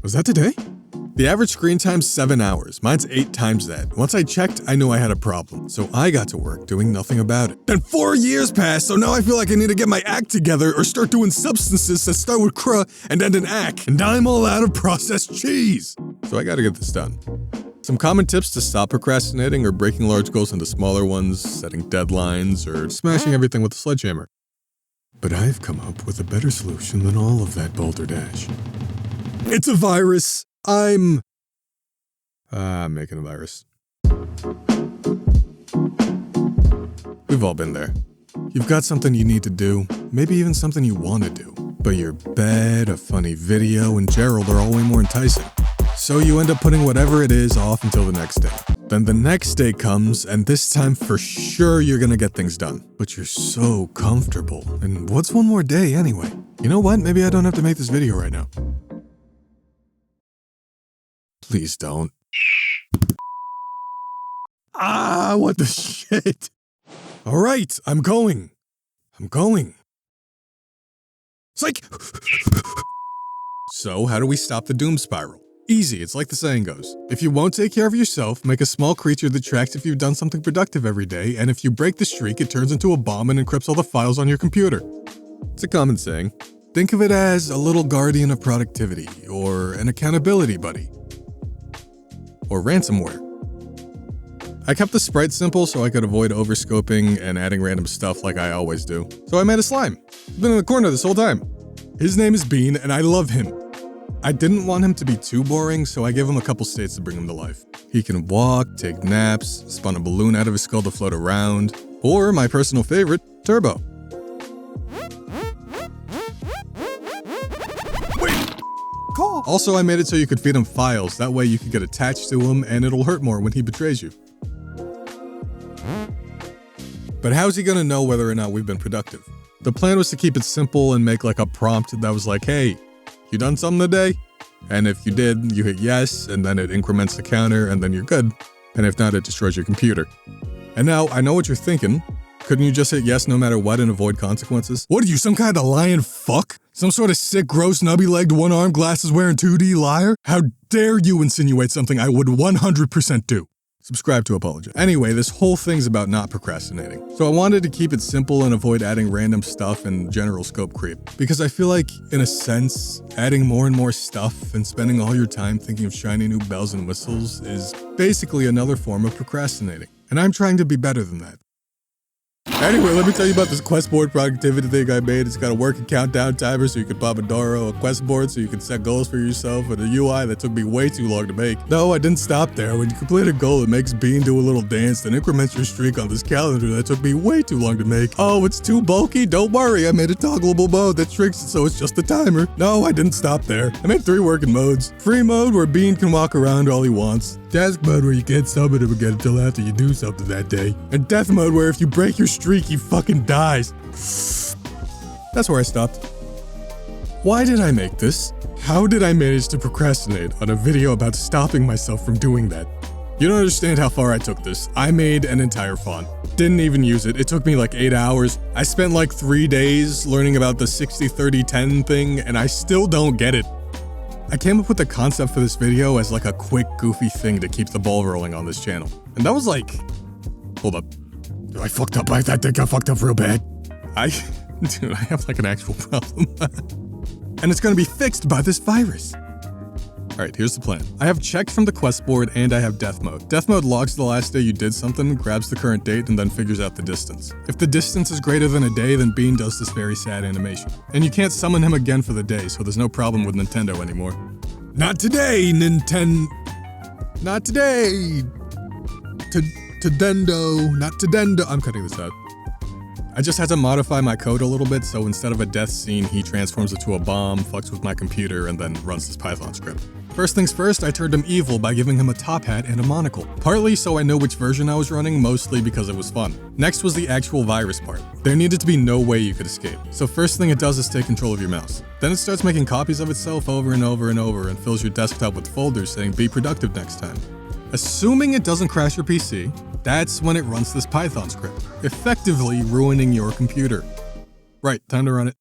Was that today? The average screen time's 7 hours. Mine's 8 times that. Once I checked, I knew I had a problem, so I got to work doing nothing about it. Then 4 years passed, so now I feel like I need to get my act together or start doing substances that start with cr and end in ac. And I'm all out of processed cheese. So I gotta get this done. Some common tips to stop procrastinating are breaking large goals into smaller ones, setting deadlines, or smashing everything with a sledgehammer. But I've come up with a better solution than all of that, balderdash. It's a virus! I'm making a virus. We've all been there. You've got something you need to do, maybe even something you want to do, but your bed, a funny video, and Gerald are all way more enticing. So you end up putting whatever it is off until the next day. Then the next day comes, and this time for sure you're gonna get things done. But you're so comfortable, and what's one more day anyway? You know what? Maybe I don't have to make this video right now. Please don't. What the shit? All right, I'm going. Psych! So, how do we stop the doom spiral? Easy, it's like the saying goes. If you won't take care of yourself, make a small creature that tracks if you've done something productive every day, and if you break the streak, it turns into a bomb and encrypts all the files on your computer. It's a common saying. Think of it as a little guardian of productivity, or an accountability buddy. Or ransomware. I kept the sprite simple so I could avoid overscoping and adding random stuff like I always do. So I made a slime. He's been in the corner this whole time. His name is Bean, and I love him. I didn't want him to be too boring, so I gave him a couple states to bring him to life. He can walk, take naps, spun a balloon out of his skull to float around, or my personal favorite, Turbo. Also, I made it so you could feed him files, that way you could get attached to him and it'll hurt more when he betrays you. But how's he gonna know whether or not we've been productive? The plan was to keep it simple and make like a prompt that was like, hey, you done something today? And if you did, you hit yes, and then it increments the counter, and then you're good. And if not, it destroys your computer. And now, I know what you're thinking. Couldn't you just hit yes no matter what and avoid consequences? What are you, some kind of lion fuck? Some sort of sick, gross, nubby-legged, one-armed, glasses-wearing 2D liar? How dare you insinuate something I would 100% do? Subscribe to apologize. Anyway, this whole thing's about not procrastinating. So I wanted to keep it simple and avoid adding random stuff and general scope creep. Because I feel like, in a sense, adding more and more stuff and spending all your time thinking of shiny new bells and whistles is basically another form of procrastinating. And I'm trying to be better than that. Anyway, let me tell you about this quest board productivity thing I made. It's got a working countdown timer so you can Pomodoro, a quest board so you can set goals for yourself, and a UI that took me way too long to make. No, I didn't stop there. When you complete a goal, it makes Bean do a little dance, then increments your streak on this calendar that took me way too long to make. Oh, it's too bulky? Don't worry, I made a toggleable mode that shrinks it so it's just a timer. No, I didn't stop there. I made 3 working modes. Free mode, where Bean can walk around all he wants. Task mode, where you can't summon him again until after you do something that day. And death mode, where if you break your streak, he fucking dies. That's where I stopped. Why did I make this? How did I manage to procrastinate on a video about stopping myself from doing that? You don't understand how far I took this. I made an entire font. Didn't even use it. It took me like 8 hours. I spent like 3 days learning about the 60-30-10 thing, and I still don't get it. I came up with the concept for this video as like a quick, goofy thing to keep the ball rolling on this channel. And that was like... Hold up. I fucked up. I think I fucked up real bad. Dude, I have like an actual problem. And it's gonna be fixed by this virus. Alright, here's the plan. I have checked from the quest board and I have death mode. Death mode logs the last day you did something, grabs the current date, and then figures out the distance. If the distance is greater than a day, then Bean does this very sad animation. And you can't summon him again for the day, so there's no problem with Nintendo anymore. Not today, Nintendo. Not today. Tedendo. Not Tedendo. I'm cutting this out. I just had to modify my code a little bit, so instead of a death scene, he transforms it to a bomb, fucks with my computer, and then runs this Python script. First things first, I turned him evil by giving him a top hat and a monocle. Partly so I know which version I was running, mostly because it was fun. Next was the actual virus part. There needed to be no way you could escape. So first thing it does is take control of your mouse. Then it starts making copies of itself over and over and over and fills your desktop with folders saying be productive next time. Assuming it doesn't crash your PC, that's when it runs this Python script, effectively ruining your computer. Right, time to run it.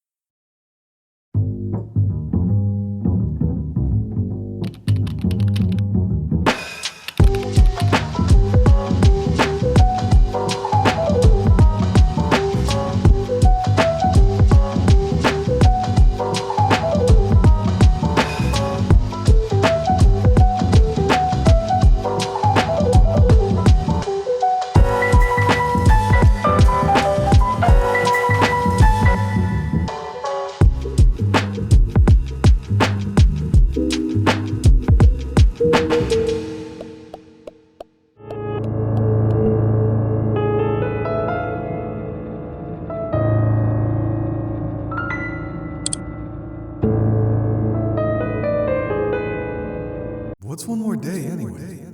what's one more day anyway?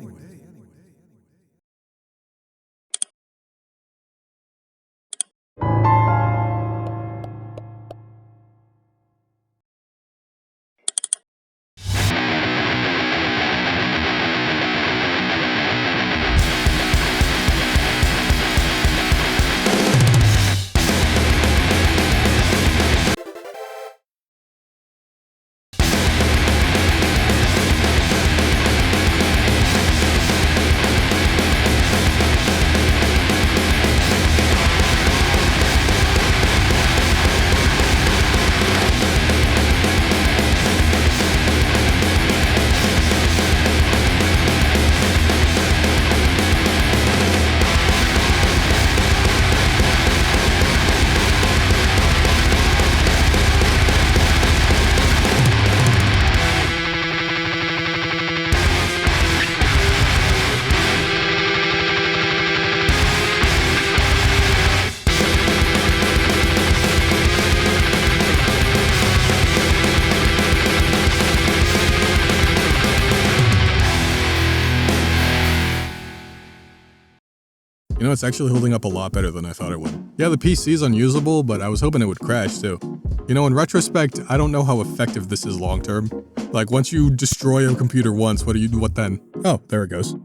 You know, it's actually holding up a lot better than I thought it would. Yeah, the PC's unusable, but I was hoping it would crash too. You know, in retrospect, I don't know how effective this is long term. Like, once you destroy a computer once, what then? Oh, there it goes.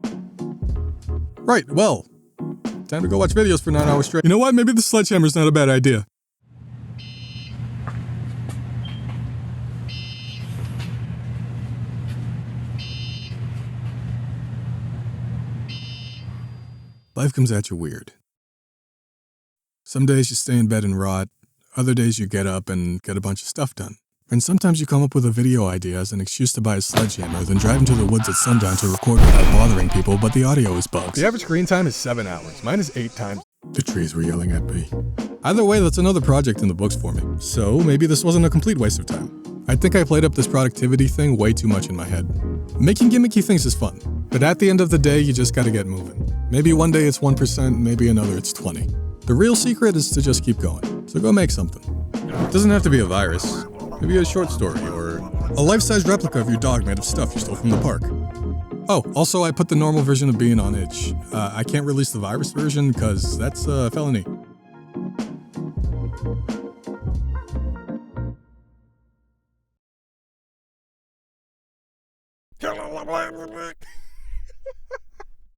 Right, well, time to go watch videos for 9 hours straight. You know what? Maybe the sledgehammer's not a bad idea. Life comes at you weird. Some days you stay in bed and rot, other days you get up and get a bunch of stuff done. And sometimes you come up with a video idea as an excuse to buy a sledgehammer, then drive into the woods at sundown to record without bothering people, but the audio is bugs. The average screen time is 7 hours. Mine is 8 times. The trees were yelling at me. Either way, that's another project in the books for me. So maybe this wasn't a complete waste of time. I think I played up this productivity thing way too much in my head. Making gimmicky things is fun, but at the end of the day, you just gotta get moving. Maybe one day it's 1%, maybe another it's 20. The real secret is to just keep going. So go make something. It doesn't have to be a virus. Maybe a short story or a life-size replica of your dog made of stuff you stole from the park. Oh, also I put the normal version of Being on itch. I can't release the virus version because that's a felony.